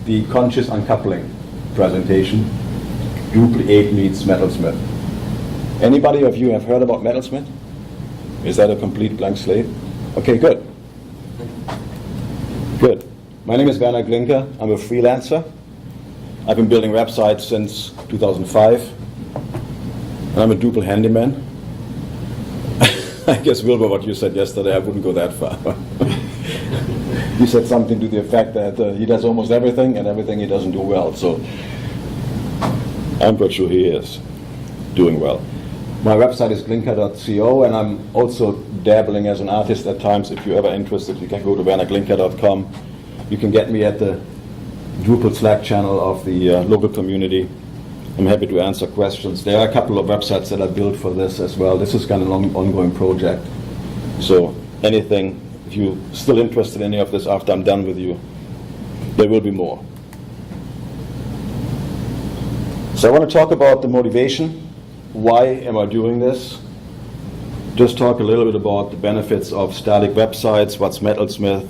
the conscious uncoupling presentation. Drupal 8 meets Metalsmith. Anybody of you have heard about Metalsmith? Is that a complete blank slate? Okay, good. Good. My name is Werner Glinka. I'm a freelancer. I've been building websites since 2005. And I'm a Drupal handyman. I guess, Wilbur, what you said yesterday, I wouldn't go that far. He said something to the effect that he does almost everything, and everything he doesn't do well. So I'm quite sure he is doing well. My website is glinka.co, and I'm also dabbling as an artist at times. If you're ever interested, you can go to wernerglinka.com. You can get me at the Drupal Slack channel of the local community. I'm happy to answer questions. There are a couple of websites that I built for this as well. This is kind of an ongoing project. So anything, if you're still interested in any of this after I'm done with you, there will be more. So I want to talk about the motivation. Why am I doing this? Just talk a little bit about the benefits of static websites, what's Metalsmith,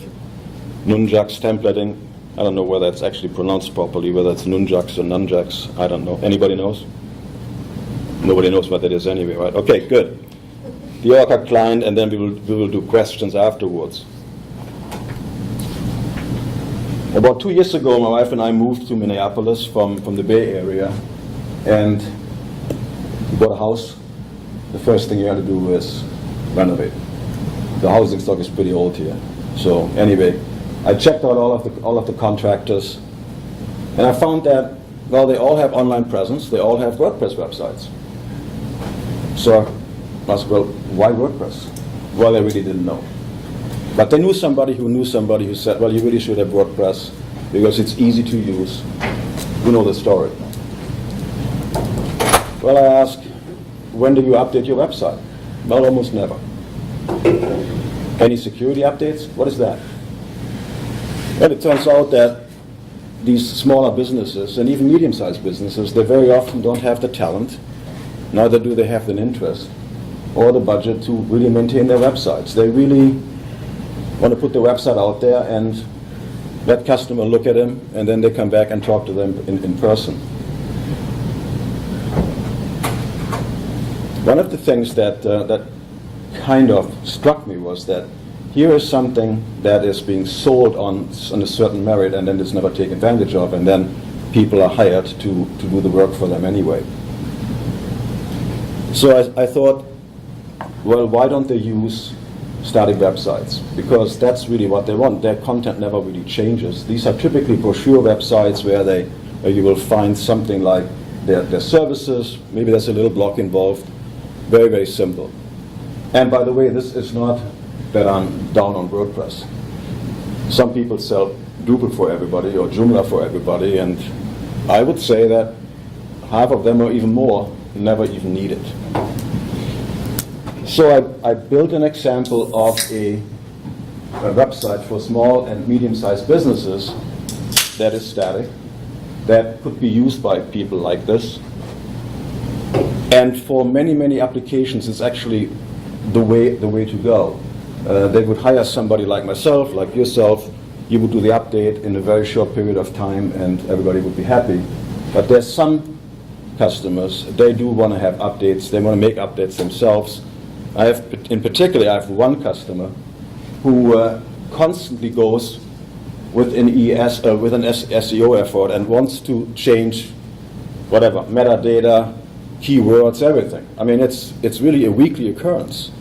Nunjucks templating. I don't know whether it's actually pronounced properly, whether it's Nunjucks or Nunjucks. I don't know. Anybody knows? Nobody knows what that is anyway, right? Okay, good. The ORCA Client, and then we will do questions afterwards. About 2 years ago, my wife and I moved to Minneapolis from the Bay Area, and we bought a house. The first thing you have to do is renovate. The housing stock is pretty old here. So anyway, I checked out all of the contractors, and I found that, well, they all have online presence, they all have WordPress websites. So I asked, well, why WordPress? Well, they really didn't know. But they knew somebody who said, well, you really should have WordPress because it's easy to use. You know the story. Well, I asked, when do you update your website? Well, almost never. Any security updates? What is that? And it turns out that these smaller businesses, and even medium-sized businesses, they very often don't have the talent, neither do they have the interest or the budget to really maintain their websites. They really want to put the website out there and let customer look at them, and then they come back and talk to them in person. One of the things that kind of struck me was that here is something that is being sold on a certain merit, and then it's never taken advantage of, and then people are hired to do the work for them anyway. So I thought, well, why don't they use static websites? Because that's really what they want. Their content never really changes. These are typically brochure websites where you will find something like their services. Maybe there's a little blog involved. Very, very simple. And by the way, this is not that I'm down on WordPress. Some people sell Drupal for everybody or Joomla for everybody, and I would say that half of them or even more never even need it. So I built an example of a website for small and medium-sized businesses that is static, that could be used by people like this. And for many, many applications, it's actually the way to go. They would hire somebody like myself, like yourself. You would do the update in a very short period of time, and everybody would be happy. But there's some customers, they do want to have updates. They want to make updates themselves. In particular, I have one customer who constantly goes with an SEO effort and wants to change whatever, metadata, keywords, everything. I mean, it's really a weekly occurrence.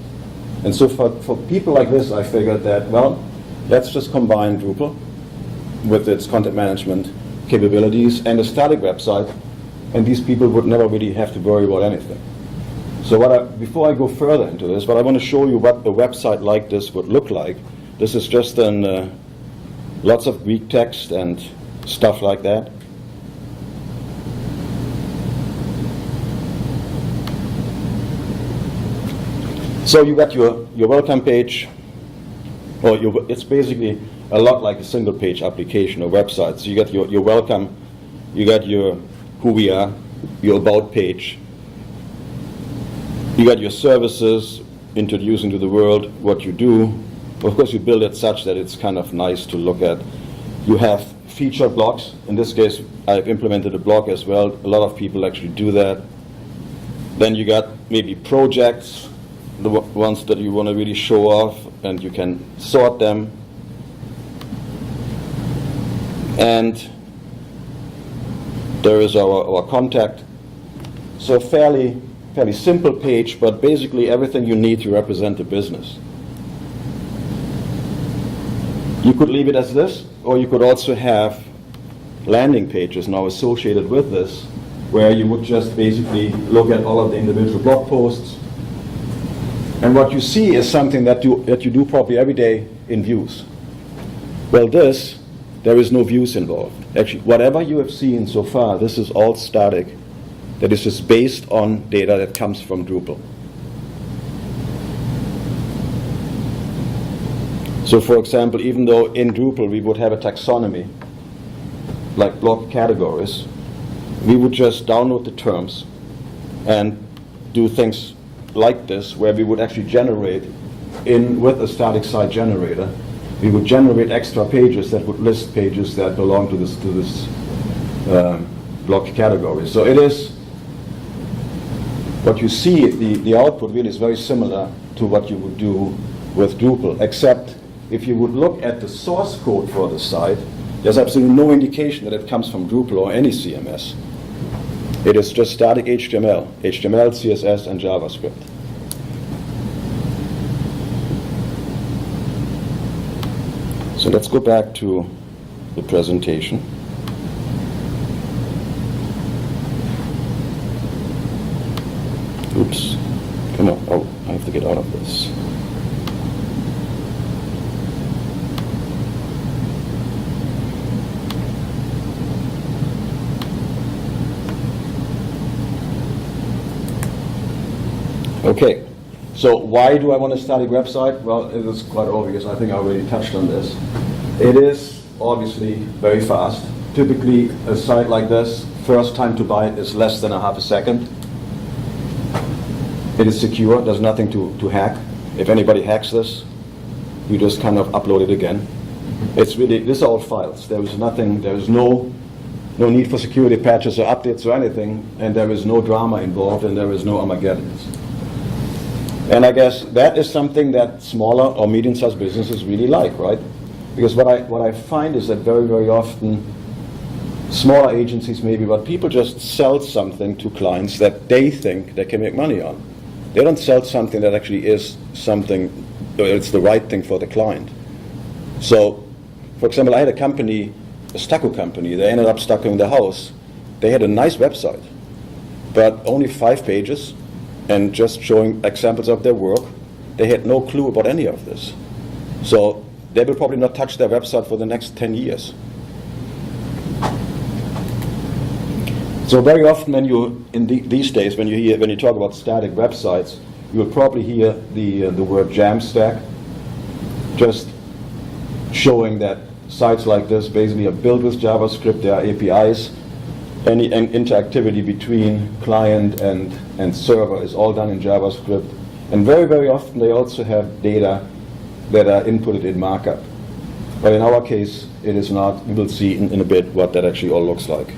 And so for people like this, I figured that, well, let's just combine Drupal with its content management capabilities and a static website, and these people would never really have to worry about anything. So before I go further into this, I want to show you what a website like this would look like. This is just lots of Greek text and stuff like that. So you got your welcome page, or it's basically a lot like a single page application or website. So you got your welcome, you got your who we are, your about page, you got your services, introducing to the world what you do. Of course, you build it such that it's kind of nice to look at. You have featured blocks. In this case, I've implemented a block as well. A lot of people actually do that. Then you got maybe projects, the ones that you want to really show off, and you can sort them. And there is our contact. So fairly simple page, but basically everything you need to represent a business. You could leave it as this, or you could also have landing pages now associated with this, where you would just basically look at all of the individual blog posts. And what you see is something that you do probably every day in views. Well, there is no views involved. Actually, whatever you have seen so far, this is all static. That is just based on data that comes from Drupal. So for example, even though in Drupal we would have a taxonomy, like block categories, we would just download the terms and do things like this, where we would actually generate, with a static site generator, we would generate extra pages that would list pages that belong to this block category. So it is, what you see, the output really is very similar to what you would do with Drupal, except if you would look at the source code for the site, there's absolutely no indication that it comes from Drupal or any CMS. It is just static HTML, CSS, and JavaScript. So let's go back to the presentation. Oops. Come on. Oh, I have to get out of this. Okay, so why do I want a static website? Well, it is quite obvious. I think I already touched on this. It is obviously very fast. Typically, a site like this, first time to buy it is less than a half a second. It is secure. There's nothing to hack. If anybody hacks this, you just kind of upload it again. It's really, this are all files. There is nothing, there is no need for security patches or updates or anything, and there is no drama involved, and there is no Armageddons. And I guess that is something that smaller or medium-sized businesses really like, right? Because what I find is that very, very often, smaller agencies maybe, but people just sell something to clients that they think they can make money on. They don't sell something that actually is something, it's the right thing for the client. So, for example, I had a company, a stucco company, they ended up stuccoing the house. They had a nice website, but only 5 pages, and just showing examples of their work. They had no clue about any of this. So they will probably not touch their website for the next 10 years. So very often when you, these days, when you talk about static websites, you will probably hear the word Jamstack, just showing that sites like this basically are built with JavaScript. There are APIs. Any interactivity between client and server is all done in JavaScript. And very, very often they also have data that are inputted in markup. But in our case, it is not. We will see in a bit what that actually all looks like.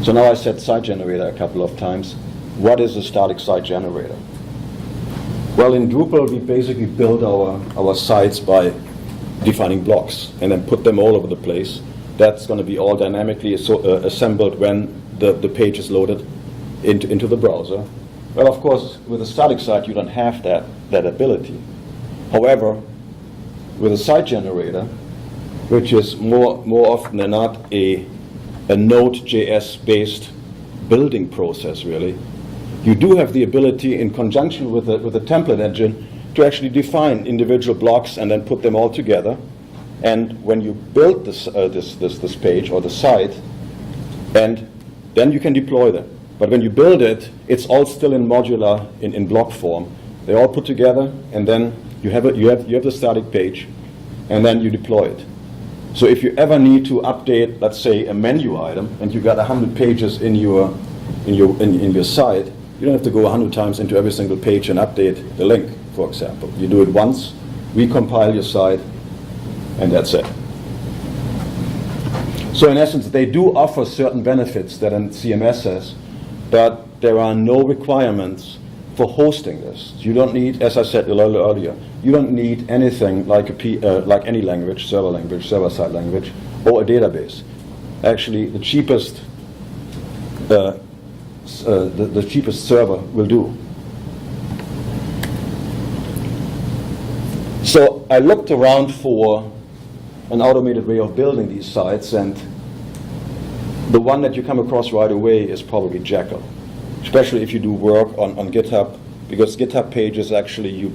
So now I said site generator a couple of times. What is a static site generator? Well, in Drupal, we basically build our sites by defining blocks and then put them all over the place. That's going to be all dynamically assembled when the page is loaded into the browser. Well, of course, with a static site, you don't have that ability. However, with a site generator, which is more often than not a Node.js-based building process, really, you do have the ability, in conjunction with a template engine, to actually define individual blocks and then put them all together. And when you build this page or the site, and then you can deploy them. But when you build it, it's all still in modular, in block form. They're all put together, and then you have the static page, and then you deploy it. So if you ever need to update, let's say, a menu item, and you got 100 pages in your site, you don't have to go 100 times into every single page and update the link, for example. You do it once, recompile your site, and that's it. So in essence, they do offer certain benefits that a CMS has, but there are no requirements for hosting this. You don't need, as I said a little earlier, you don't need anything like like any language, server-side language, or a database. Actually, the cheapest the cheapest server will do. So I looked around for an automated way of building these sites, and the one that you come across right away is probably Jekyll, especially if you do work on GitHub, because GitHub pages actually you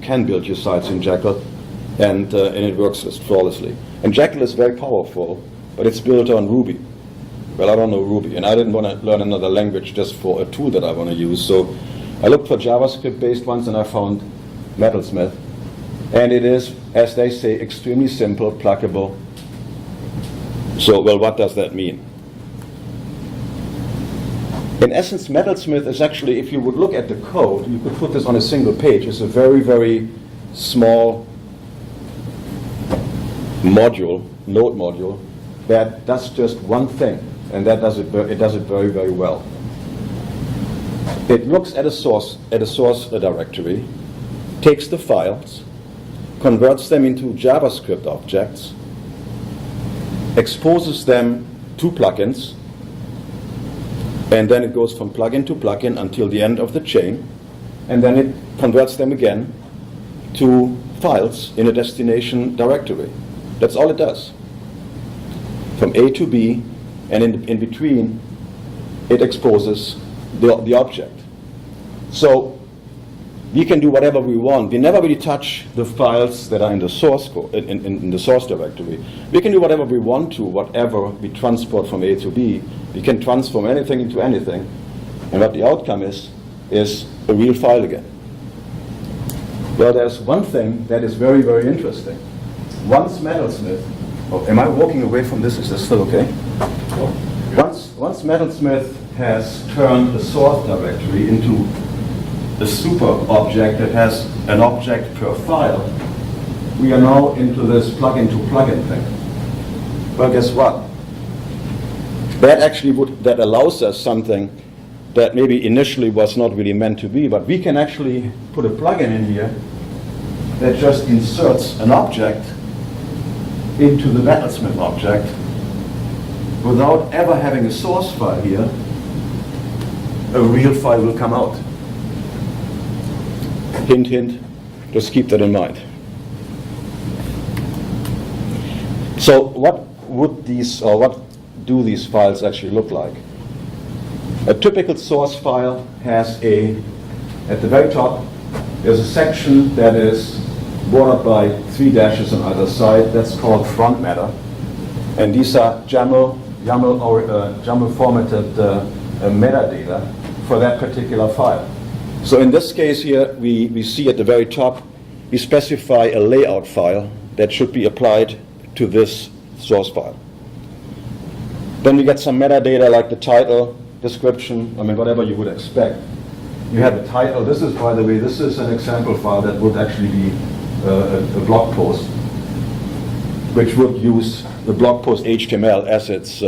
can build your sites in Jekyll, and it works just flawlessly. And Jekyll is very powerful, but it's built on Ruby. Well, I don't know Ruby, and I didn't want to learn another language just for a tool that I want to use. So I looked for JavaScript-based ones, and I found Metalsmith. And it is, as they say, extremely simple, pluggable. So, well, what does that mean? In essence, Metalsmith is actually, if you would look at the code, you could put this on a single page. It's a very, very small module, node module, that does just one thing, and that does it very, very well. It looks at a source directory, takes the files, converts them into JavaScript objects, exposes them to plugins, and then it goes from plugin to plugin until the end of the chain, and then it converts them again to files in a destination directory. That's all it does. From A to B, and in between, it exposes the object. So we can do whatever we want. We never really touch the files that are in the source code, in the source directory. We can do whatever we want to, whatever we transport from A to B. We can transform anything into anything, and what the outcome is a real file again. Well, there's one thing that is very, very interesting. Once Metalsmith, am I walking away from this? Is this still okay? Once Metalsmith has turned the source directory into a super object that has an object per file, we are now into this plugin to plugin thing. Well, guess what? That actually that allows us something that maybe initially was not really meant to be, but we can actually put a plugin in here that just inserts an object into the Metalsmith object without ever having a source file here. A real file will come out. Hint, hint, just keep that in mind. So what do these files actually look like? A typical source file has at the very top, there's a section that is bordered by 3 dashes on either side. That's called front matter. And these are YAML formatted metadata for that particular file. So in this case here, we see at the very top, we specify a layout file that should be applied to this source file. Then we get some metadata like the title, description, whatever you would expect. You have the title. This is, by the way, this is an example file that would actually be a blog post, which would use the blog post HTML as its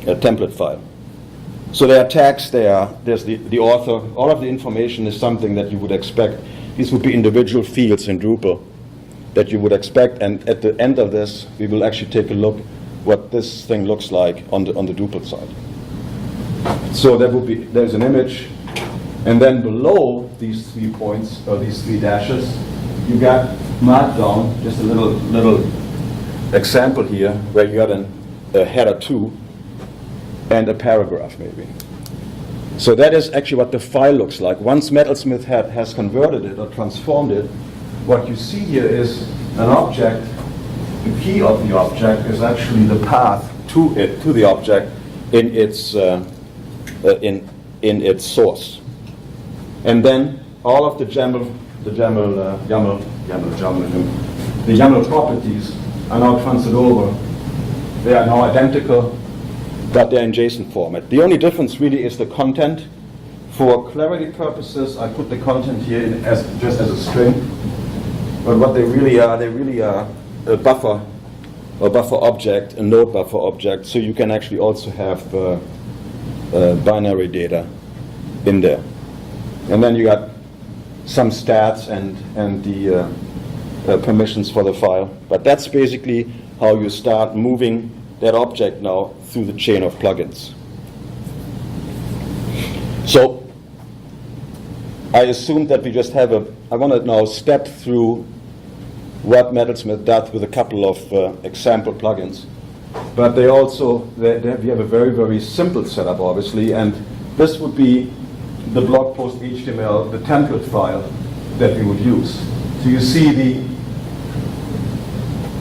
template file. So there are tags there, there's the author, all of the information is something that you would expect. These would be individual fields in Drupal that you would expect, and at the end of this, we will actually take a look what this thing looks like on the Drupal side. So there's an image, and then below these 3 points, or these 3 dashes, you got Markdown, just a little example here, where you got a header 2, and a paragraph maybe. So that is actually what the file looks like. Once Metalsmith has converted it or transformed it, what you see here is an object. The key of the object is actually the path to the object in its source. And then all of the YAML properties are now transferred over. They are now identical, but they're in JSON format. The only difference really is the content. For clarity purposes, I put the content here just as a string. But what they really are a buffer or buffer object, a node buffer object, so you can actually also have binary data in there. And then you got some stats and the permissions for the file. But that's basically how you start moving that object now through the chain of plugins. So I assume that we just have I want to now step through what Metalsmith does with a couple of example plugins. But we have a very, very simple setup, obviously, and this would be the blog post HTML, the template file that we would use. So you see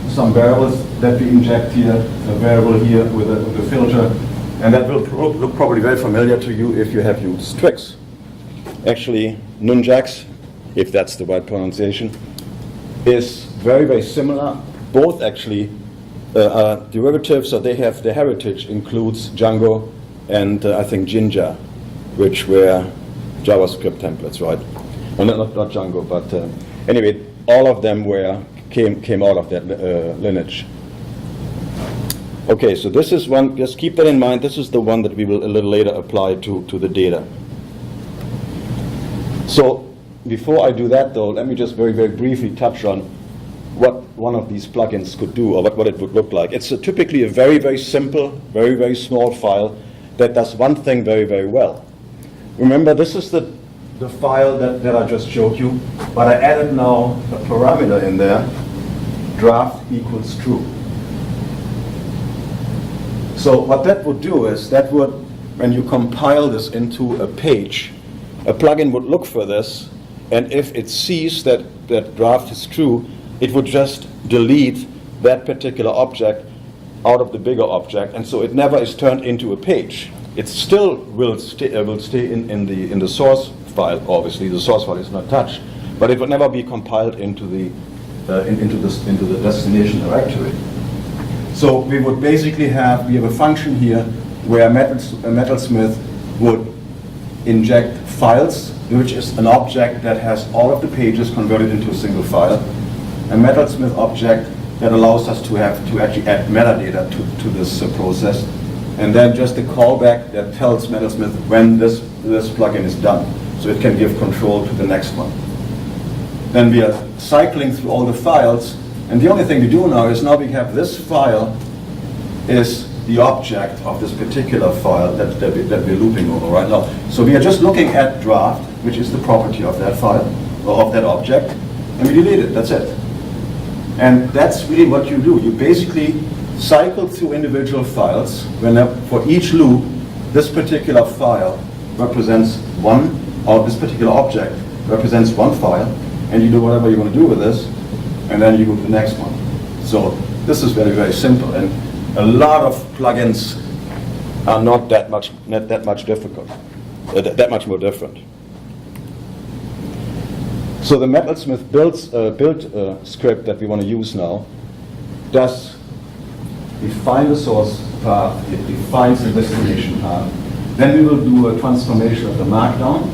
some variables that we inject here, a variable here with a filter, and that will look probably very familiar to you if you have used Twix. Actually, Nunjucks, if that's the right pronunciation, is very, very similar. Both actually are derivatives, so they have the heritage includes Django and I think Jinja, which were JavaScript templates, right? Well, not Django, but anyway, all of them came out of that lineage. Okay, so this is one, just keep that in mind, this is the one that we will a little later apply to the data. So before I do that though, let me just very, very briefly touch on what one of these plugins could do, or what it would look like. It's typically a very, very simple, very, very small file that does one thing very, very well. Remember, this is the file that I just showed you, but I added now a parameter in there, draft equals true. So what that would do is, that would, when you compile this into a page, a plugin would look for this, and if it sees that draft is true, it would just delete that particular object out of the bigger object, and so it never is turned into a page. It still will stay in the source file. Obviously, the source file is not touched, but it would never be compiled into the destination directory. So we would basically have a function here where Metalsmith would inject files, which is an object that has all of the pages converted into a single file. A Metalsmith object that allows us to actually add metadata to this process, and then just a callback that tells Metalsmith when this plugin is done, so it can give control to the next one. Then we are cycling through all the files, and the only thing we do now is we have this file is the object of this particular file that we're looping over right now. So we are just looking at draft, which is the property of that file, or of that object, and we delete it, that's it. And that's really what you do. You basically cycle through individual files. For each loop, this particular file represents one, or this particular object represents one file, and you do whatever you want to do with this, and then you go to the next one. So this is very, very simple, and a lot of plugins are not that much difficult, that much more different. So the Metalsmith build script that we want to use now does define the source path, it defines the destination path. Then we will do a transformation of the markdown.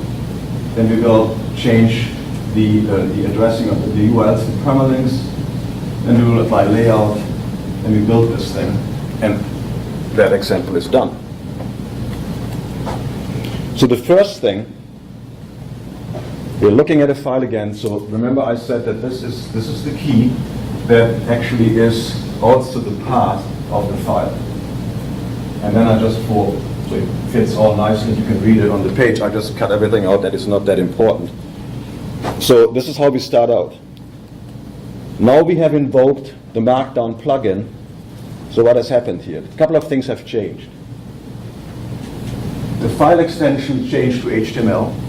Then we will change the addressing of the URLs to permalinks. Then we will apply layout, and we build this thing, and that example is done. So the first thing, we're looking at a file again. So remember I said that this is the key that actually is also the path of the file. And then so it fits all nicely, you can read it on the page. I just cut everything out that is not that important. So this is how we start out. Now we have invoked the Markdown plugin. So what has happened here? A couple of things have changed. The file extension changed to HTML.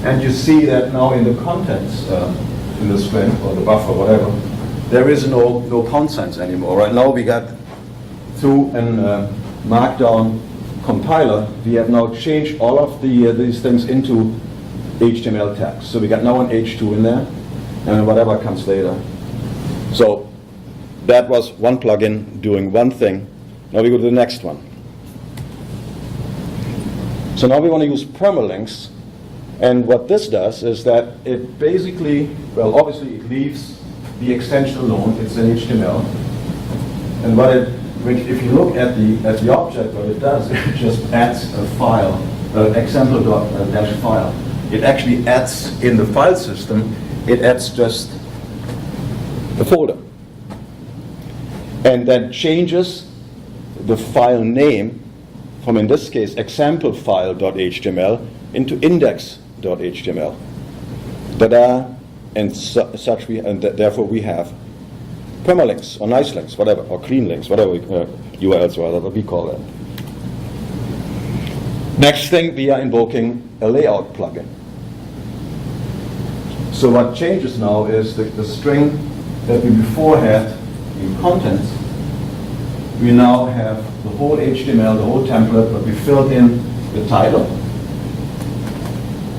And you see that now in the contents, in the string or the buffer, whatever, there is no contents anymore. Right now we got through a Markdown compiler, we have now changed all of these things into HTML tags. So we got now an H2 in there, and whatever comes later. So that was one plugin doing one thing. Now we go to the next one. So now we want to use permalinks. And what this does is that it basically, well, obviously it leaves the extension alone. It's in HTML. And if you look at the object, what it does, it just adds a file, example.dash file. It actually adds in the file system, it adds just a folder. And then changes the file name from, in this case, example file.html into index.html. Ta-da! And such therefore we have permalinks or nice links, whatever, or clean links, whatever URLs rather, what we call that. Next thing, we are invoking a layout plugin. So what changes now is the string that we before had in contents. We now have the whole HTML, the whole template, but we filled in the title,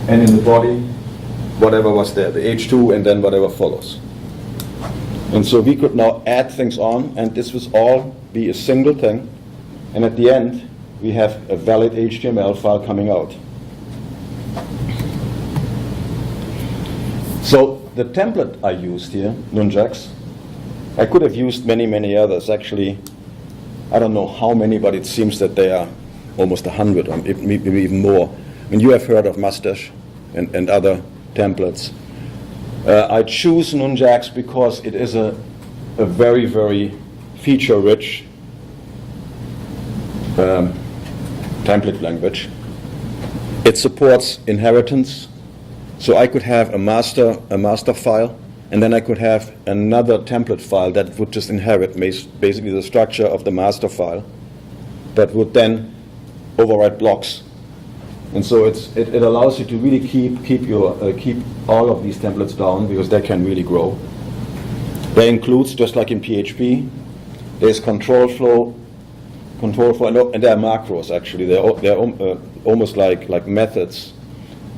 and in the body, whatever was there, the H2, and then whatever follows. And so we could now add things on, and this would all be a single thing, and at the end, we have a valid HTML file coming out. So the template I used here, Nunjucks, I could have used many, many others. Actually, I don't know how many, but it seems that they are almost 100, or maybe even more. I mean, you have heard of Mustache and other templates. I choose Nunjucks because it is a very, very feature-rich template language. It supports inheritance, so I could have a master file, and then I could have another template file that would just inherit basically the structure of the master file, that would then override blocks. And so it allows you to really keep all of these templates down, because they can really grow. They includes, just like in PHP, there's control flow, and there are macros actually. They're almost like methods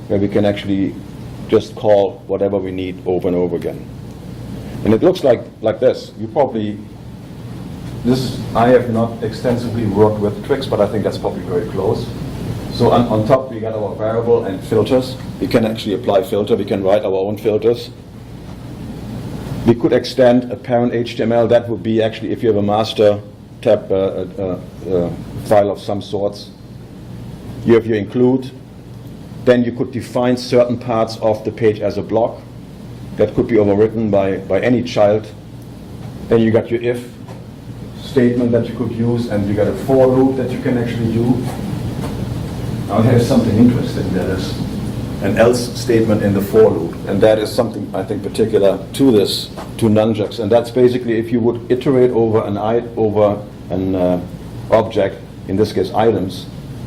where we can actually just call whatever we need over and over again. And it looks like this. I have not extensively worked with Twix, but I think that's probably very close. So on top we got our variable and filters. We can actually apply filter. We can write our own filters. We could extend a parent HTML. That would be actually if you have a master tab file of some sorts. You have your include. Then you could define certain parts of the page as a block. That could be overwritten by any child. Then you got your if statement that you could use, and you got a for loop that you can actually do. Now there's something interesting. There is an else statement in the for loop, and that is something I think particular to Nunjucks, and that's basically if you would iterate over an object, in this case items,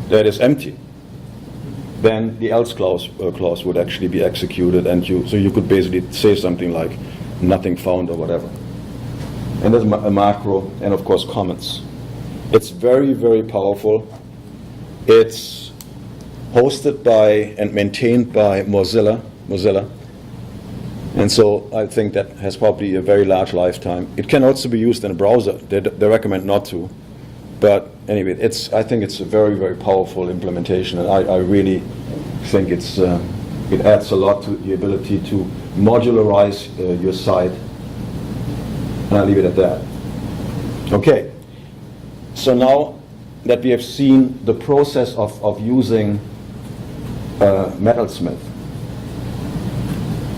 that is empty, then the else clause would actually be executed, and so you could basically say something like nothing found or whatever. And there's a macro, and of course comments. It's very, very powerful. It's hosted by and maintained by Mozilla, and so I think that has probably a very large lifetime. It can also be used in a browser. They recommend not to, but anyway, I think it's a very, very powerful implementation, and I really think it adds a lot to the ability to modularize your site, and I'll leave it at that. Okay, so now that we have seen the process of using Metalsmith,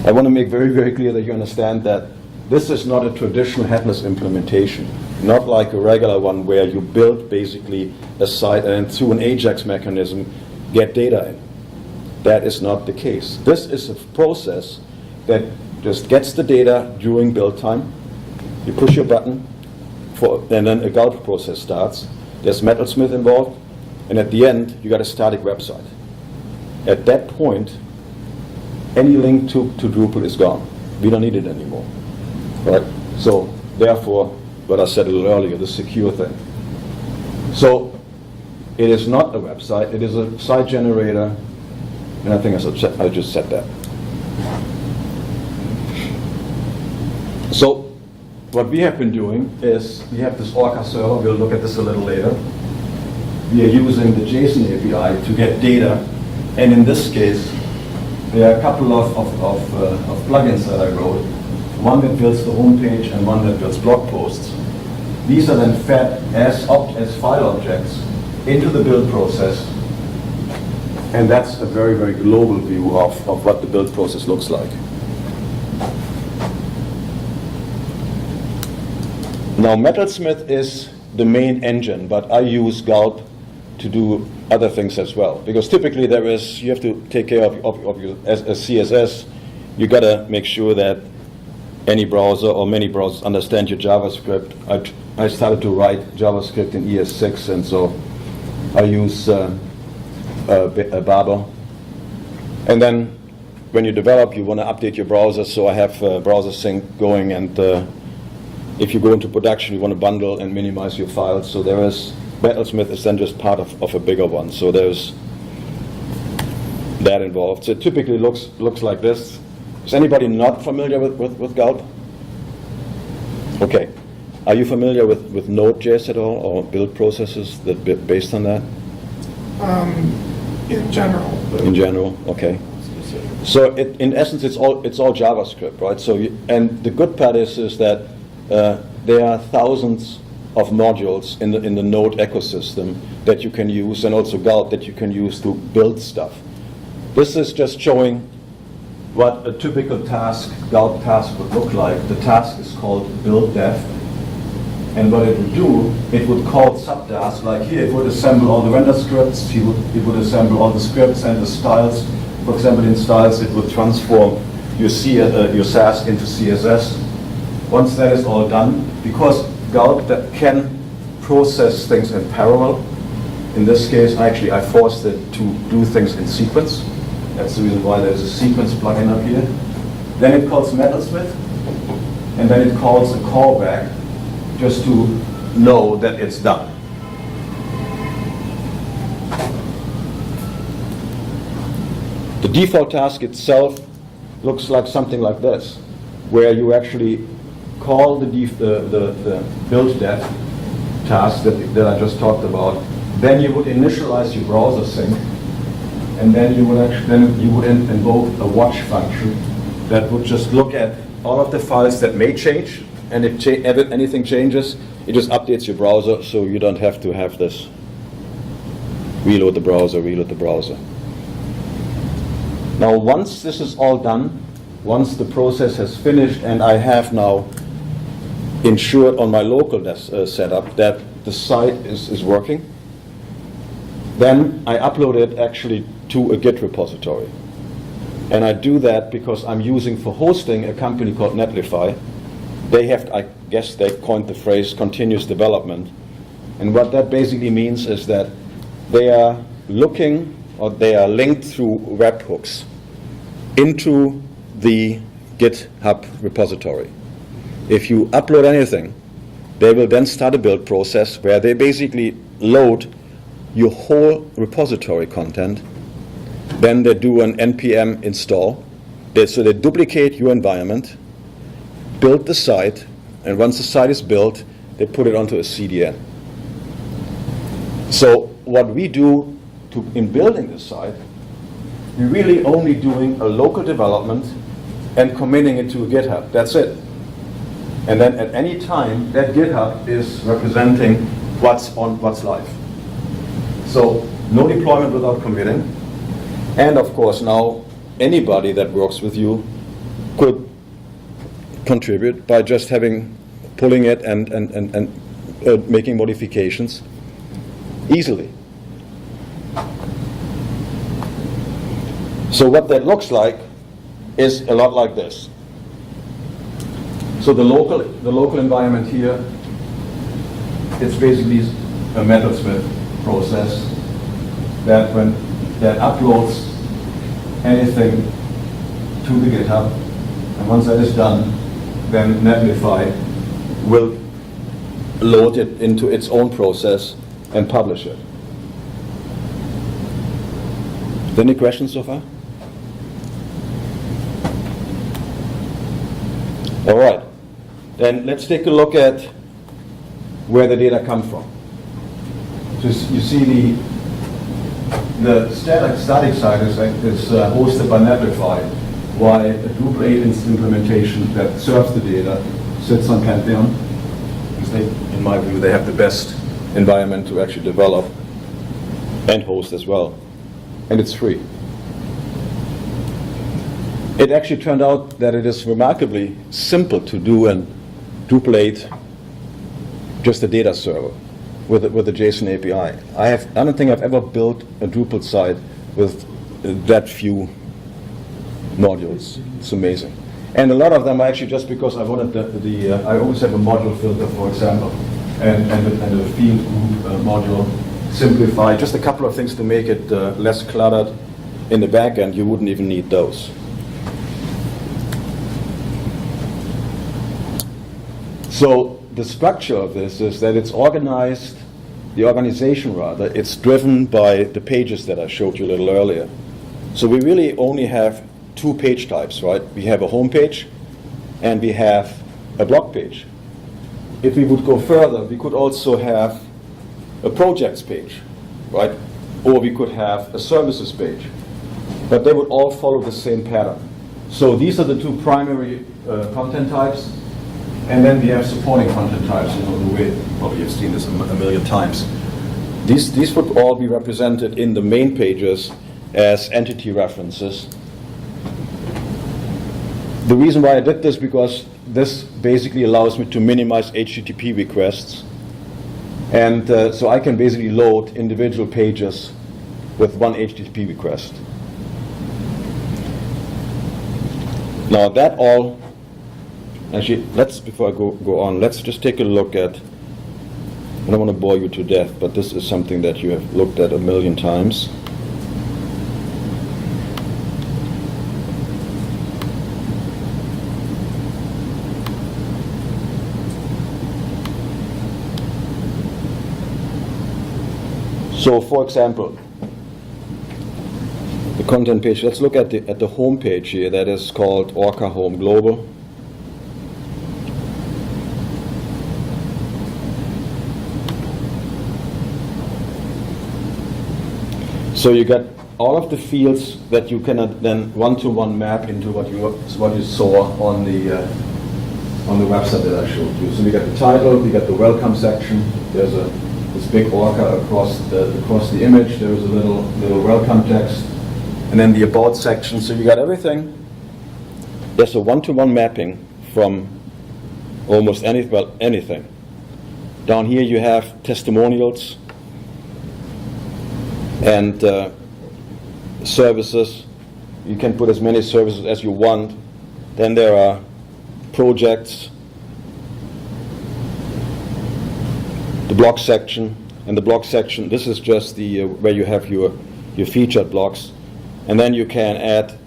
I want to make very, very clear that you understand that this is not a traditional headless implementation, not like a regular one where you build basically a site and then through an AJAX mechanism get data in. That is not the case. This is a process that just gets the data during build time. You push your button, and then a gulp process starts. There's Metalsmith involved, and at the end, you got a static website. At that point, any link to Drupal is gone. We don't need it anymore, right? So therefore, what I said a little earlier, the secure thing. So it is not a website, it is a site generator, and I think I just said that. So what we have been doing is we have this ORCA server. We'll look at this a little later. We are using the JSON API to get data, and in this case, there are a couple of plugins that I wrote. One that builds the home page and one that builds blog posts. These are then fed as file objects into the build process. And that's a very, very global view of what the build process looks like. Now, Metalsmith is the main engine, but I use Gulp to do other things as well. Because typically you have to take care of your, as CSS, you got to make sure that any browser or many browsers understand your JavaScript. I started to write JavaScript in ES6, and so I use Barber. And then when you develop, you want to update your browser, so I have browser sync going, and if you go into production, you want to bundle and minimize your files. So there is, Metalsmith is then just part of a bigger one. So there's that involved. So it typically looks like this. Is anybody not familiar with Gulp? Okay. Are you familiar with Node.js at all, or build processes that based on that? In general. In general, okay. So in essence, it's all JavaScript, right? So and the good part is that there are thousands of modules in the Node ecosystem that you can use, and also Gulp that you can use to build stuff. This is just showing what a typical Gulp task would look like. The task is called build dev, and what it would do, it would call subtasks like here. It would assemble all the render scripts. It would assemble all the scripts and the styles. For example, in styles, it would transform your Sass into CSS. Once that is all done, because Gulp that can process things in parallel, in this case, I forced it to do things in sequence. That's the reason why there's a sequence plugin up here. Then it calls Metalsmith, and then it calls a callback just to know that it's done. The default task itself looks like something like this, where you actually call the build dev task that I just talked about. Then you would initialize your browser sync, and then you would invoke a watch function that would just look at all of the files that may change, and if anything changes, it just updates your browser, so you don't have to have this reload the browser. Now, once this is all done, once the process has finished, and I have now ensured on my local setup that the site is working, then I upload it actually to a Git repository. And I do that because I'm using for hosting a company called Netlify. They have, I guess they coined the phrase continuous development. And what that basically means is that they are looking, or they are linked through webhooks into the GitHub repository. If you upload anything, they will then start a build process where they basically load your whole repository content. Then they do an npm install. So they duplicate your environment, build the site, and once the site is built, they put it onto a CDN. So what we do in building the site, we're really only doing a local development and committing it to a GitHub. That's it. And then at any time, that GitHub is representing what's live. So no deployment without committing. And of course, now anybody that works with you could contribute by just pulling it and making modifications easily. So what that looks like is a lot like this. So the local environment here, it's basically a Metalsmith process that uploads anything to the GitHub, and once that is done, then Netlify will load it into its own process and publish it. Any questions so far? All right. Then let's take a look at where the data come from. So you see the static side is hosted by Netlify, while a Drupal 8 implementation that serves the data sits on Pantheon. It's in my view, they have the best environment to actually develop and host as well. And it's free. It actually turned out that it is remarkably simple to do and duplicate just a data server with a JSON API. I don't think I've ever built a Drupal site with that few modules. It's amazing. And a lot of them are actually just because I wanted I always have a module filter, for example, and a field group module, simplify, just a couple of things to make it less cluttered. In the back end, you wouldn't even need those. So the structure of this is that it's organized, the organization rather, it's driven by the pages that I showed you a little earlier. So we really only have two page types, right? We have a home page and we have a blog page. If we would go further, we could also have a projects page, right? Or we could have a services page. But they would all follow the same pattern. So these are the two primary content types. And then we have supporting content types, the way probably you've seen this a million times. These would all be represented in the main pages as entity references. The reason why I did this because this basically allows me to minimize HTTP requests. And so I can basically load individual pages with one HTTP request. Now that all, actually, before I go on, let's just take a look at, I don't want to bore you to death, but this is something that you have looked at a million times. So, for example, the content page. Let's look at the home page here. That is called ORCA Home Global. So you got all of the fields that you can then one-to-one map into what you saw on the website that I showed you. So we got the title, we got the welcome section. There's this big ORCA across the image. There is a little welcome text, and then the about section. So you got everything. There's a one-to-one mapping from almost anything. Down here you have testimonials and services. You can put as many services as you want. Then there are projects, the blog section, and the blog section, this is just the where you have your featured blogs, and then you can add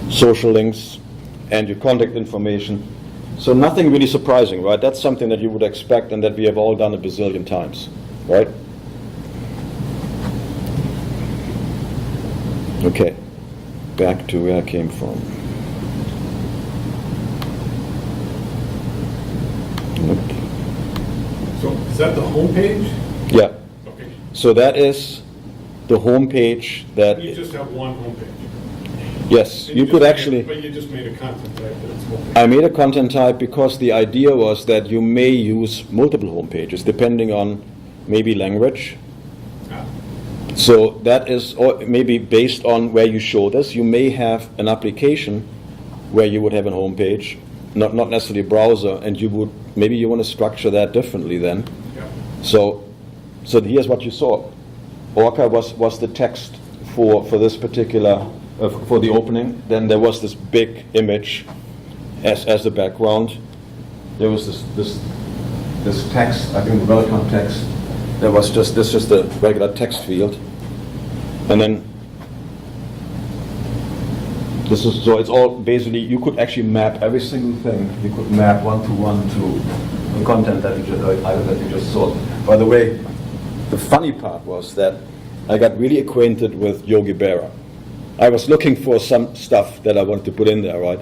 social links and your contact information. So nothing really surprising, right? That's something that you would expect and that we have all done a bazillion times, right? Okay, back to where I came from. Nope. So is that the home page? Yeah. Okay. So that is the home page that... You just have one home page. Yes, you could actually... But you just made a content type that it's home page. I made a content type because the idea was that you may use multiple home pages depending on maybe language. Ah. So that is, or maybe based on where you show this, you may have an application where you would have a home page, not necessarily a browser, and you would, maybe you want to structure that differently then. Yeah. So here's what you saw. ORCA was the text for this particular, for the opening. Then there was this big image as the background. There was this text, I think the welcome text. There was just a regular text field. And then this is, so it's all basically, you could actually map every single thing. You could map one-to-one to the content that you just saw. By the way, the funny part was that I got really acquainted with Yogi Berra. I was looking for some stuff that I wanted to put in there, right?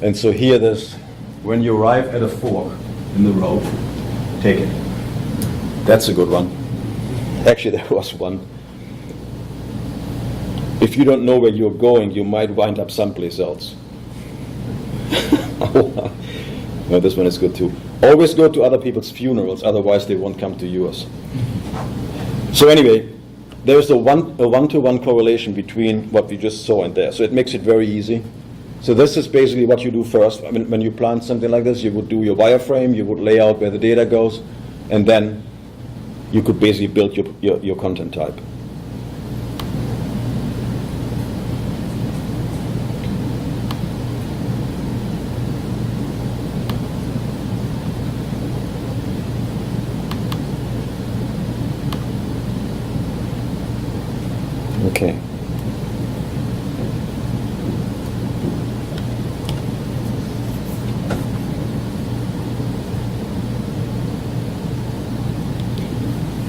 And so here this, when you arrive at a fork in the road, take it. That's a good one. Actually, there was one. If you don't know where you're going, you might wind up someplace else. No, this one is good too. Always go to other people's funerals, otherwise they won't come to yours. So anyway, there's a one-to-one correlation between what we just saw and there. So it makes it very easy. So this is basically what you do first. I mean, when you plan something like this, you would do your wireframe, you would lay out where the data goes, and then you could basically build your content type. Okay.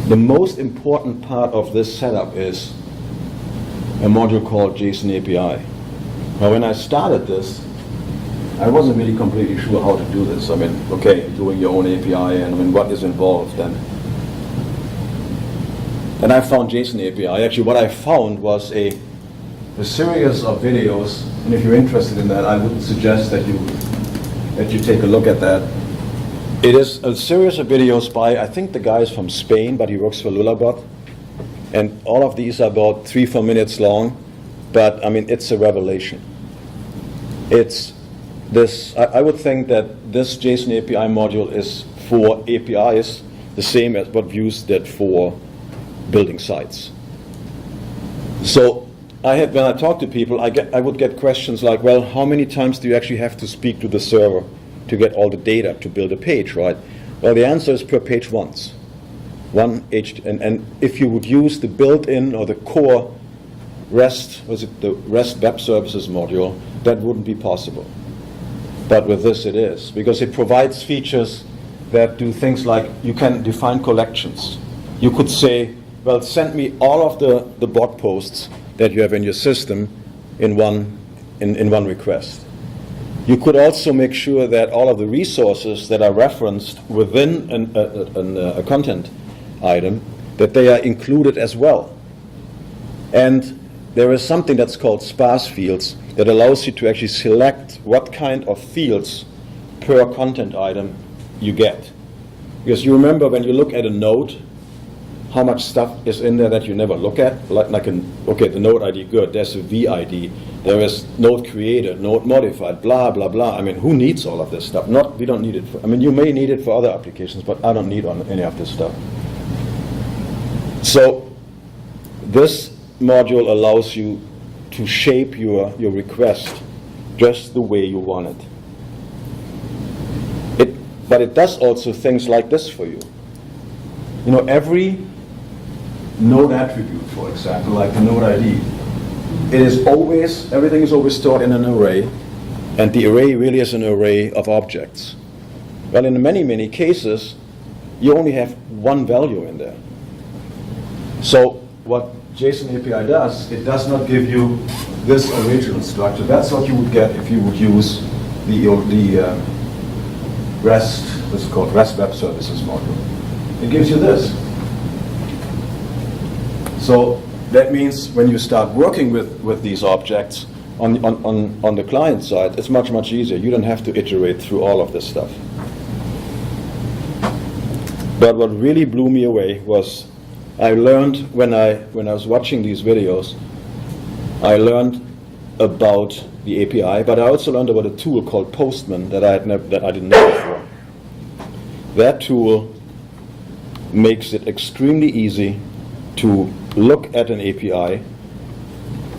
The most important part of this setup is a module called JSON API. Now, when I started this, I wasn't really completely sure how to do this. I mean, okay, doing your own API, and I mean, what is involved, and I found JSON API. Actually, what I found was a series of videos, and if you're interested in that, I would suggest that you take a look at that. It is a series of videos by, I think the guy is from Spain, but he works for Lullabot. And all of these are about 3-4 minutes long, but I mean, it's a revelation. It's this, I would think that this JSON API module is for APIs the same as what Vue did for building sites. So when I talk to people, I would get questions like, well, how many times do you actually have to speak to the server to get all the data to build a page, right? Well, the answer is per page once. And if you would use the built-in or the core REST, the REST Web Services module, that wouldn't be possible. But with this it is, because it provides features that do things like you can define collections. You could say, well, send me all of the blog posts that you have in your system in one request. You could also make sure that all of the resources that are referenced within a content item, that they are included as well. And there is something that's called sparse fields that allows you to actually select what kind of fields per content item you get. Because you remember when you look at a node, how much stuff is in there that you never look at? Okay, the node ID, good, there's a VID, there is node created, node modified, blah, blah, blah. I mean, who needs all of this stuff? We don't need it for, I mean, you may need it for other applications, but I don't need any of this stuff. So this module allows you to shape your request just the way you want it. But it does also things like this for you. You know, every node attribute, for example, like the node ID, everything is always stored in an array, and the array really is an array of objects. Well, in many, many cases, you only have one value in there. So what JSON API does, it does not give you this original structure. That's what you would get if you would use the REST, what's it called, REST Web Services module. It gives you this. So that means when you start working with these objects on the client side, it's much, much easier. You don't have to iterate through all of this stuff. But what really blew me away was I learned when I was watching these videos, I learned about the API, but I also learned about a tool called Postman that I didn't know before. That tool makes it extremely easy to look at an API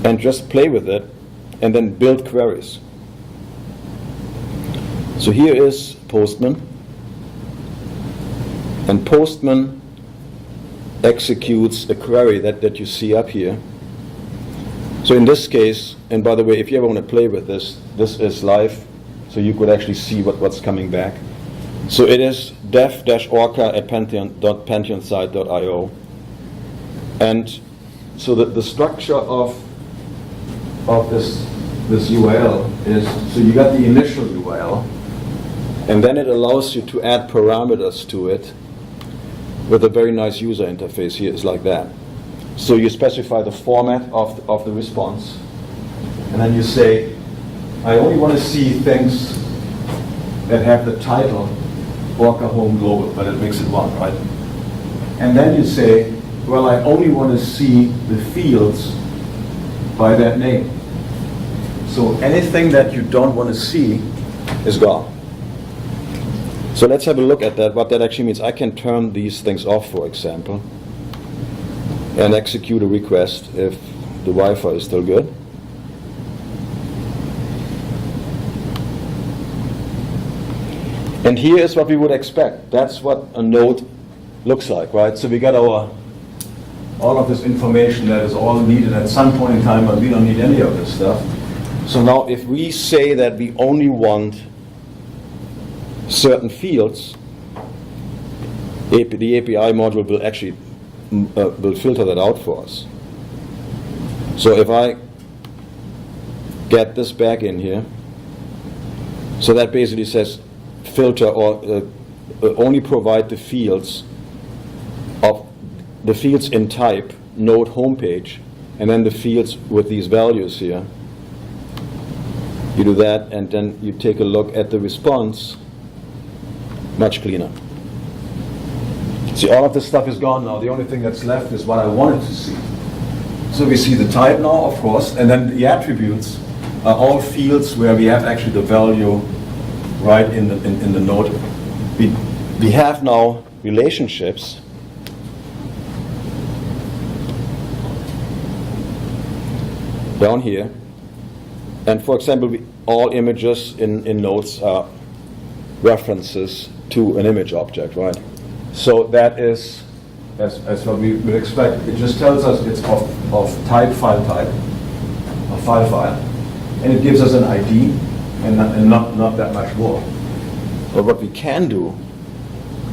and just play with it and then build queries. So here is Postman, and Postman executes a query that you see up here. So in this case, and by the way, if you ever want to play with this, this is live, so you could actually see what's coming back. So it is dev-orca@pantheonsite.io. And so the structure of this URL is, so you got the initial URL, and then it allows you to add parameters to it with a very nice user interface. Here is like that. So you specify the format of the response, and then you say, I only want to see things that have the title ORCA home global, but it makes it one, right? And then you say, well, I only want to see the fields by that name. So anything that you don't want to see is gone. So let's have a look at that, what that actually means. I can turn these things off, for example, and execute a request if the Wi-Fi is still good. And here is what we would expect. That's what a node looks like, right? So we got all of this information that is all needed at some point in time, but we don't need any of this stuff. So now if we say that we only want certain fields, the API module will actually will filter that out for us. So if I get this back in here, so that basically says filter or only provide the fields of the fields in type node homepage, and then the fields with these values here. You do that, and then you take a look at the response. Much cleaner. See, all of this stuff is gone now. The only thing that's left is what I wanted to see. So we see the type now, of course, and then the attributes are all fields where we have actually the value right in the node. We have now relationships down here, and for example, all images in nodes are references to an image object, right? So that is, as what we would expect, it just tells us it's of type, a file, and it gives us an ID, and not that much more. But what we can do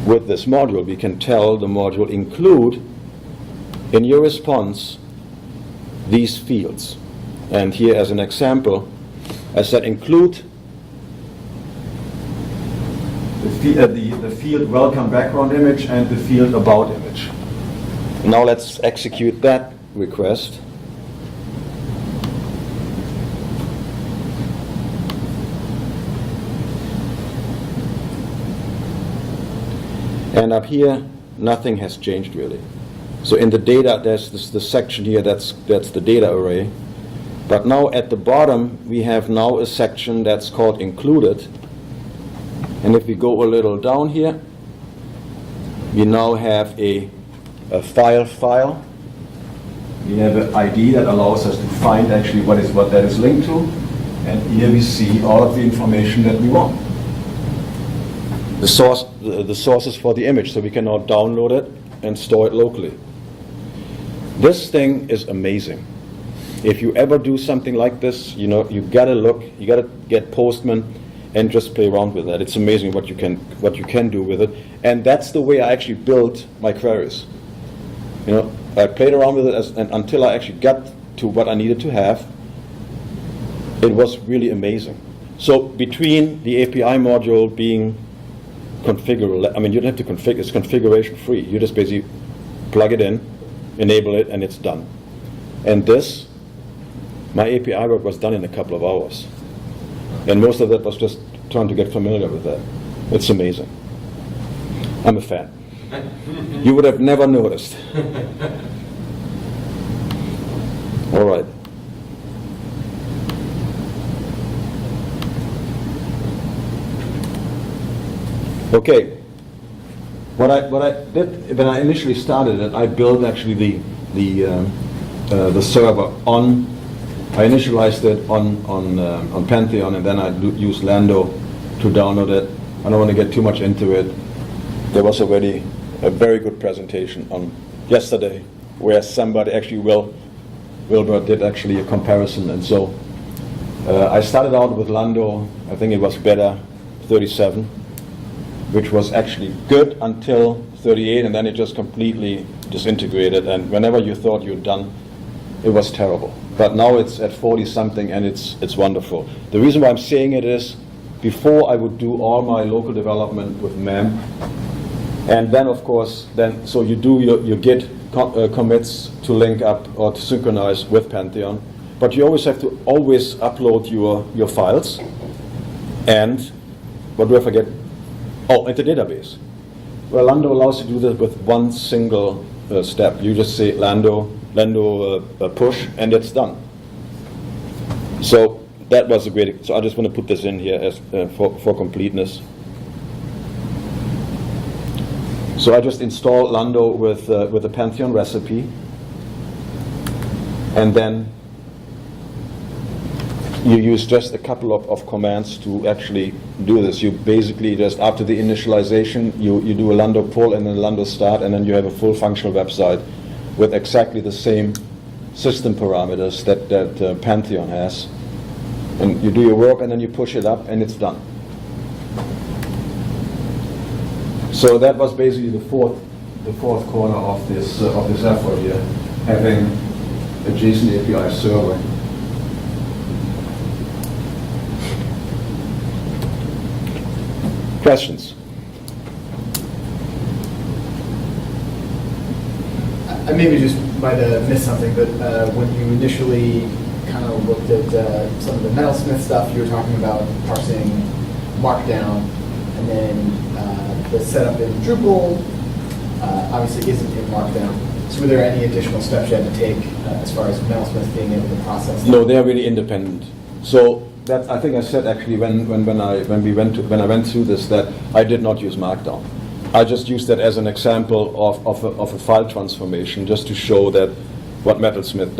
with this module, we can tell the module include in your response these fields. And here as an example, I said include the field welcome background image and the field about image. Now let's execute that request. And up here, nothing has changed really. So in the data, there's the section here that's the data array. But now at the bottom, we have now a section that's called included. And if we go a little down here, we now have a file. We have an ID that allows us to find actually what that is linked to. And here we see all of the information that we want. The sources for the image, so we can now download it and store it locally. This thing is amazing. If you ever do something like this, you gotta get Postman and just play around with that. It's amazing what you can do with it. And that's the way I actually built my queries. I played around with it until I actually got to what I needed to have. It was really amazing. So between the API module being configurable, I mean, you don't have to configure, it's configuration free. You just basically plug it in, enable it, and it's done. And this, my API work was done in a couple of hours. And most of that was just trying to get familiar with that. It's amazing. I'm a fan. You would have never noticed. All right. Okay. What I did when I initially started it, I built actually the server on. I initialized it on Pantheon, and then I used Lando to download it. I don't want to get too much into it. There was already a very good presentation on yesterday where somebody actually, Wilbur, did actually a comparison. And so I started out with Lando. I think it was beta 37, which was actually good until 38, and then it just completely disintegrated. And whenever you thought you're done, it was terrible. But now it's at 40 something, and it's wonderful. The reason why I'm saying it is, before I would do all my local development with MEM, and then of course, so you do your Git commits to link up or to synchronize with Pantheon, but you always have to upload your files, and what do I forget? Oh, at the database. Well, Lando allows you to do that with one single step. You just say Lando push, and it's done. So that was a great. So I just want to put this in here as for completeness. So I just install Lando with a Pantheon recipe, and then you use just a couple of commands to actually do this. You basically just, after the initialization, you do a Lando pull and then a Lando start, and then you have a full functional website with exactly the same system parameters that Pantheon has. And you do your work, and then you push it up, and it's done. So that was basically the fourth corner of this effort here, having a JSON API server. Questions? I maybe just might have missed something, but when you initially kind of looked at some of the Metalsmith stuff, you were talking about parsing Markdown, and then the setup in Drupal obviously isn't in Markdown. So were there any additional steps you had to take as far as Metalsmith being able to process that? No, they're really independent. So that, I think I said actually when I went through this, that I did not use Markdown. I just used that as an example of a file transformation, just to show that what Metalsmith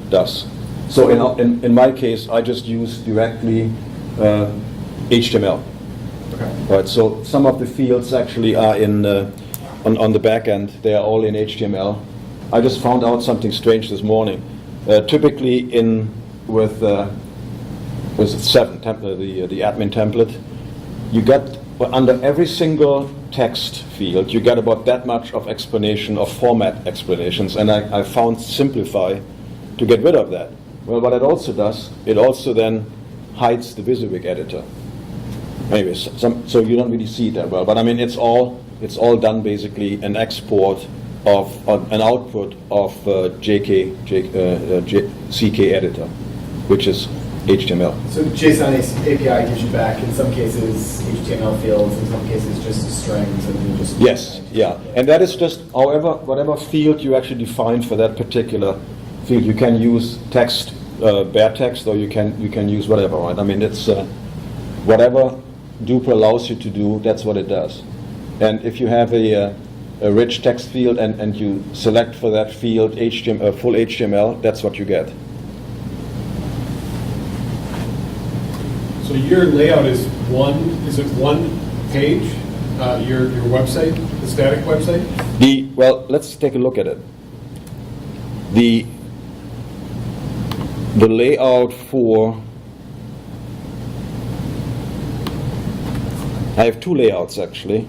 does. So in my case, I just use directly HTML. Okay. Right. So some of the fields actually are in on the back end. They are all in HTML. I just found out something strange this morning. Typically with 7 the admin template, you get under every single text field, you get about that much of explanation of format explanations, and I found Simplify to get rid of that. Well, what it also does, it also then hides the WYSIWYG editor. Anyways, so you don't really see it that well, but I mean it's all done basically an export of an output of CK editor, which is HTML. So JSON API gives you back, in some cases, HTML fields, in some cases just strings, and you just... Yes, yeah. And that is just, however, whatever field you actually define for that particular field, you can use text, bare text, or you can use whatever, right? I mean, it's whatever Drupal allows you to do, that's what it does. And if you have a rich text field and you select for that field full HTML, that's what you get. So your layout is one page, your website, the static website? Well, let's take a look at it. The layout for, I have 2 layouts actually.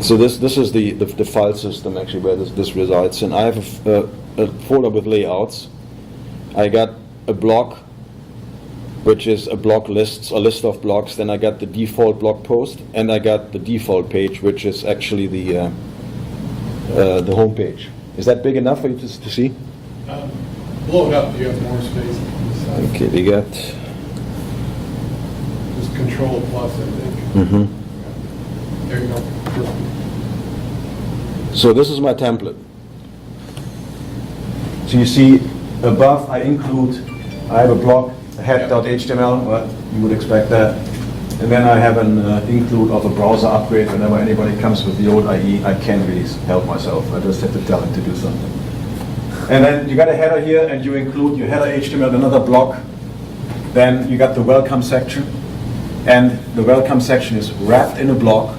So this is the file system actually where this resides, and I have a folder with layouts. I got a block, which is a list of blocks. Then I got the default blog post, and I got the default page, which is actually the home page. Is that big enough for you to see? Blow it up. You have more space on the side. Okay, we got. Just Control plus, I think. Mm-hmm. There you go. So this is my template. So you see above I have a block, head.html, well, you would expect that. And then I have an include of a browser upgrade whenever anybody comes with the old IE. I can't really help myself. I just have to tell him to do something. And then you got a header here, and you include your header HTML, another block. Then you got the welcome section. And the welcome section is wrapped in a block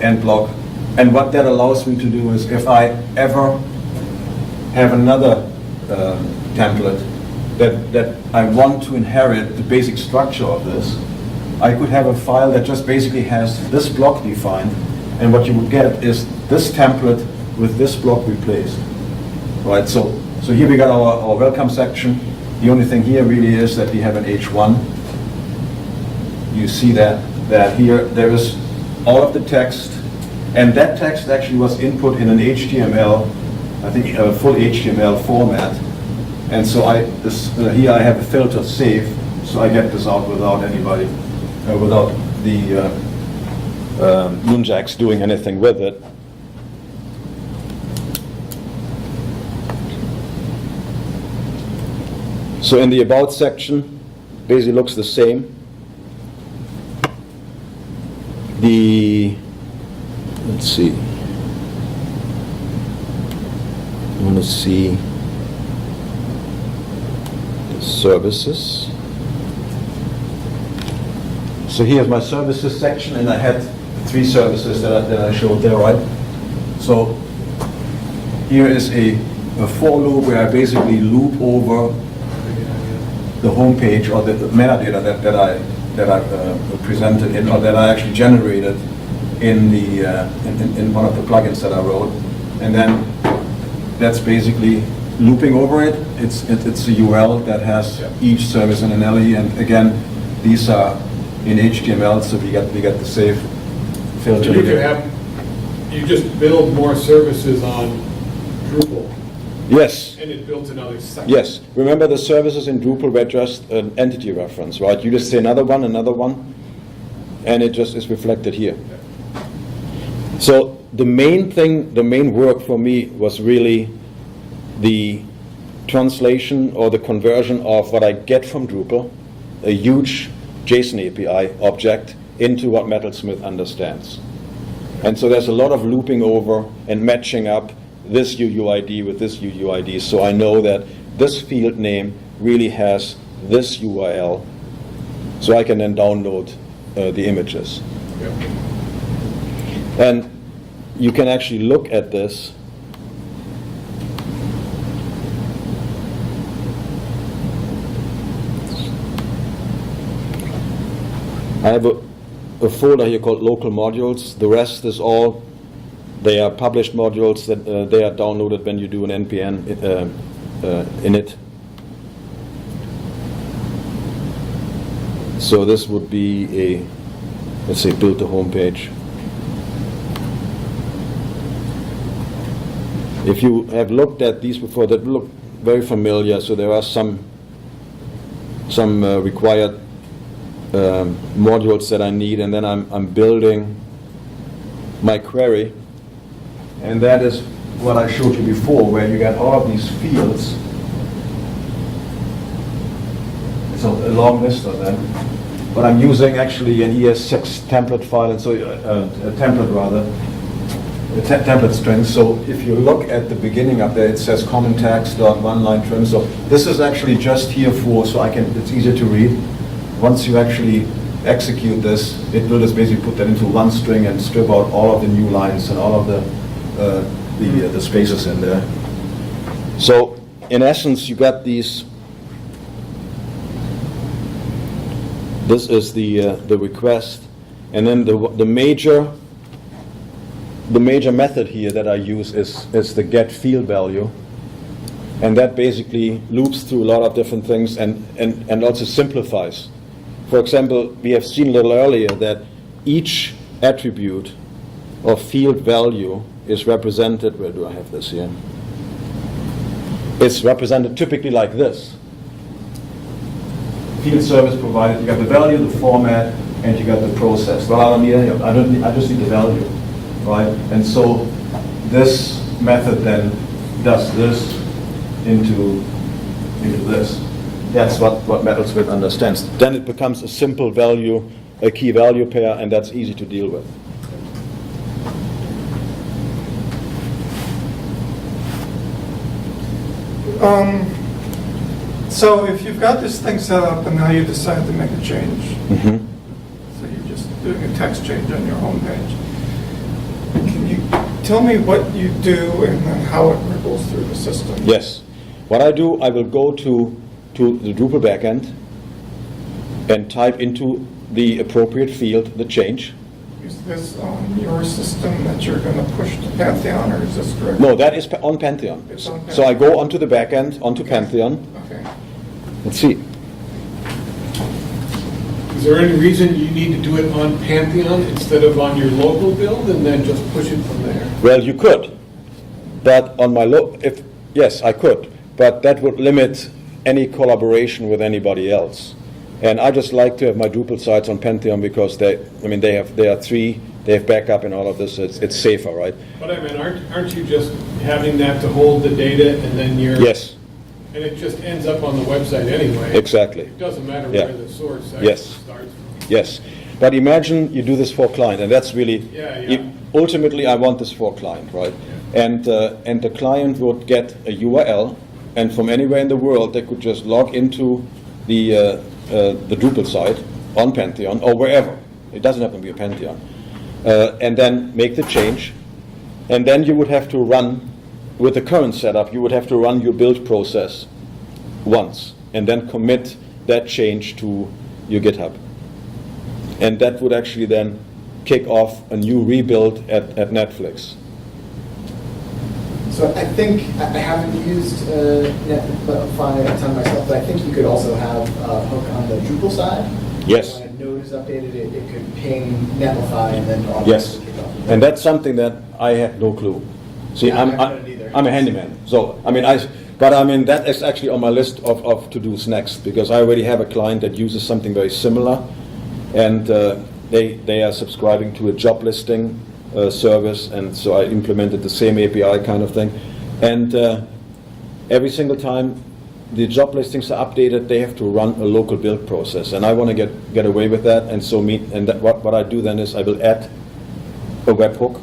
and block. And what that allows me to do is, if I ever have another template that I want to inherit the basic structure of this, I could have a file that just basically has this block defined, and what you would get is this template with this block replaced. Right, so here we got our welcome section. The only thing here really is that we have an H1. You see that here there is all of the text, and that text actually was input in an HTML, I think a full HTML format. And so here I have a filter save, so I get this out without anybody, without Nunjucks doing anything with it. So in the About section, basically looks the same. Let's see. I want to see the services. So here's my services section, and I had 3 services that I showed there, right? So here is a for loop where I basically loop over the home page or the metadata that I presented in, or that I actually generated in the in one of the plugins that I wrote, and then that's basically looping over it. It's a UL that has each service in an LE, and again, these are in HTML, so we get the safe filter. So you can have, you just build more services on Drupal. Yes. And it builds another section. Yes. Remember, the services in Drupal were just an entity reference, right? You just say another one, and it just is reflected here. So the main work for me was really the translation or the conversion of what I get from Drupal, a huge JSON API object, into what Metalsmith understands. And so there's a lot of looping over and matching up this UUID with this UUID, so I know that this field name really has this URL, so I can then download the images. Yeah. And you can actually look at this. I have a folder here called local modules. The rest is all, they are published modules that they are downloaded when you do an npm init. So this would be a, let's say, build the home page. If you have looked at these before, that look very familiar. So there are some required modules that I need, and then I'm building my query, and that is what I showed you before, where you get all of these fields. It's a long list of them, but I'm using actually an ES6 template file, and so a template rather. Template string. So if you look at the beginning up there, it says common text one line trim. So this is actually just here for, so it's easier to read. Once you actually execute this, it will just basically put that into one string and strip out all of the new lines and all of the spaces in there. So in essence, you got these. This is the request, and then the major method here that I use is the get field value, and that basically loops through a lot of different things and also simplifies. For example, we have seen a little earlier that each attribute of field value is represented, where do I have this here? It's represented typically like this. Field service provided, you got the value, the format, and you got the process. Well, I don't need any of it. I just need the value, right? And so this method then does this into this. That's what Metalsmith understands. Then it becomes a simple value, a key value pair, and that's easy to deal with. So if you've got this thing set up and now you decide to make a change, Mm-hmm. so you're just doing a text change on your home page, can you tell me what you do and then how it ripples through the system? Yes. What I do, I will go to the Drupal backend and type into the appropriate field the change. Is this on your system that you're going to push to Pantheon, or is this direct? No, that is on Pantheon. It's on Pantheon. So I go onto the backend, onto Pantheon. Okay. Let's see. Is there any reason you need to do it on Pantheon instead of on your local build and then just push it from there? Well, you could, but on my yes, I could, but that would limit any collaboration with anybody else. And I just like to have my Drupal sites on Pantheon because they have backup and all of this. It's safer, right? But I mean, aren't you just having that to hold the data and then you're... Yes, And it just ends up on the website anyway? exactly. It doesn't matter Yeah. where the source actually Yes. starts from. Yes, but imagine you do this for a client, and that's really, Yeah. ultimately I want this for a client, right? And the client would get a URL, and from anywhere in the world, they could just log into the Drupal site on Pantheon, or wherever. It doesn't have to be a Pantheon. And then make the change, and then you would have to run, with the current setup, you would have to run your build process once, and then commit that change to your GitHub. And that would actually then kick off a new rebuild at Netflix. So I think, I haven't used Netlify a ton myself, but I think you could also have a hook on the Drupal side. Yes. When a node is updated, it could ping Netlify and then Yes, automatically kick off. and that's something that I had no clue. See, Yeah, I I'm haven't done it either. I'm a handyman, so that is actually on my list of to-dos next, because I already have a client that uses something very similar, and they are subscribing to a job listing service, and so I implemented the same API kind of thing, and every single time the job listings are updated, they have to run a local build process, and I want to get away with that, and so what I do then is I will add a webhook.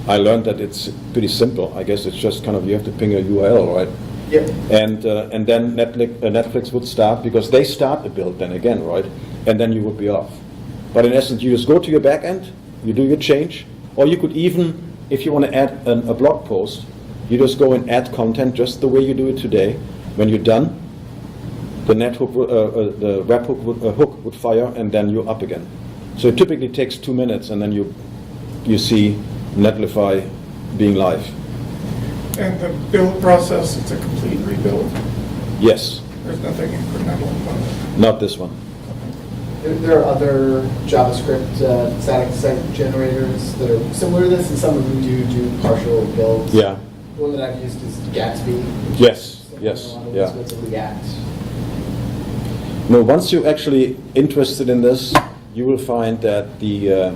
I learned that it's pretty simple. I guess it's just kind of, you have to ping a URL, right? Yep. And then Netflix would start, because they start the build then again, right? And then you would be off. But in essence, you just go to your backend, you do your change, or you could even, if you want to add a blog post, you just go and add content just the way you do it today. When you're done, the the webhook hook would fire, and then you're up again. So it typically takes 2 minutes, and then you see Netlify being live. And the build process, it's a complete rebuild. Yes, There's nothing incremental about it. not this one. There are other JavaScript static site generators that are similar to this, and some of them do partial builds. Yeah. The one that I've used is Gatsby. Yes, Something yes, along those yeah. lines with React. No, once you're actually interested in this, you will find that the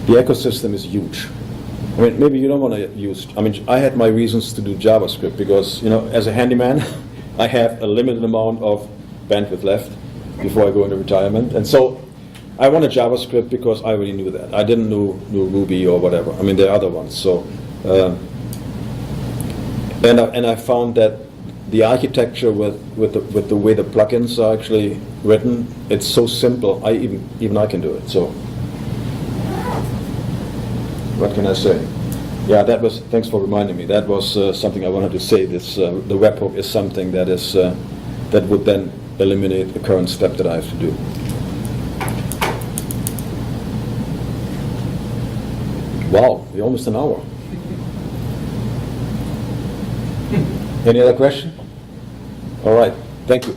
ecosystem is huge. I mean, maybe you don't want to use, I had my reasons to do JavaScript because, as a handyman, I have a limited amount of bandwidth left before I go into retirement. And so I wanted JavaScript because I already knew that. I didn't know Ruby or whatever. There are other ones. So, and I found that the architecture with the way the plugins are actually written, it's so simple. Even I can do it. So, what can I say? Yeah, thanks for reminding me. That was something I wanted to say. This the webhook is something that is that would then eliminate the current step that I have to do. Wow, we're almost an hour. Any other question? All right, thank you.